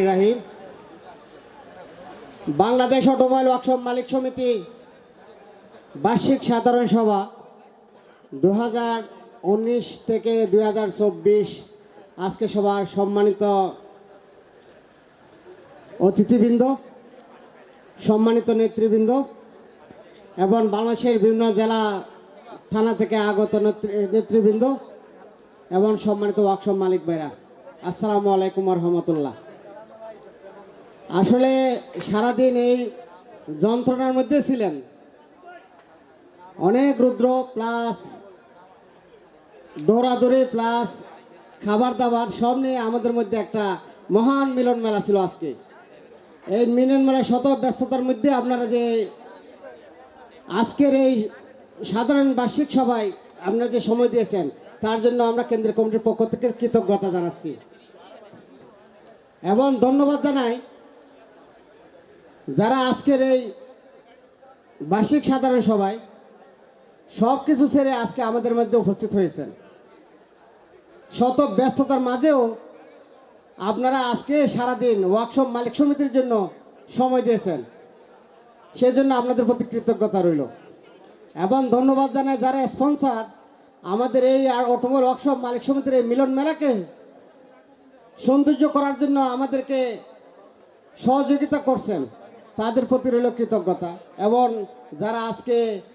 রাহিম। Bangladesh automobile workshop মালিক সমিতি বার্ষিক সাধারণ সভা 2019 থেকে 2024 আজকে সভার সম্মানিত অতিথিবৃন্দ, সম্মানিত নেতৃবৃন্দ এবং বাংলাদেশের বিভিন্ন জেলা থানা থেকে আগত নেতৃবৃন্দ এবং সম্মানিত ওয়ার্কশপ মালিক ভাইরা, আসসালামু আলাইকুম রহমতুল্লাহ। আসলে সারাদিন এই যন্ত্রণার মধ্যে ছিলেন, অনেক রুদ্র প্লাস দৌড়াদৌড়ি প্লাস খাবার দাবার সব নিয়ে আমাদের মধ্যে একটা মহান মিলন মেলা ছিল আজকে। এই মিলন মেলা শত ব্যস্ততার মধ্যে আপনারা যে আজকের এই সাধারণ বার্ষিক সভায় আপনারা যে সময় দিয়েছেন তার জন্য আমরা কেন্দ্রীয় কমিটির পক্ষ থেকে কৃতজ্ঞতা জানাচ্ছি এবং ধন্যবাদ জানাই যারা আজকের এই বার্ষিক সাধারণ সভায় সব কিছু ছেড়ে আজকে আমাদের মধ্যে উপস্থিত হয়েছেন। শত ব্যস্ততার মাঝেও আপনারা আজকে সারাদিন ওয়ার্কশপ মালিক সমিতির জন্য সময় দিয়েছেন, সেজন্য আপনাদের প্রতি কৃতজ্ঞতা রইল এবং ধন্যবাদ জানাই যারা স্পন্সর আমাদের এই অটোমোবাইল ওয়ার্কশপ মালিক সমিতির এই মিলন মেলাকে সৌন্দর্য করার জন্য আমাদেরকে সহযোগিতা করছেন, তাদের প্রতি রইল কৃতজ্ঞতা এবং যারা আজকে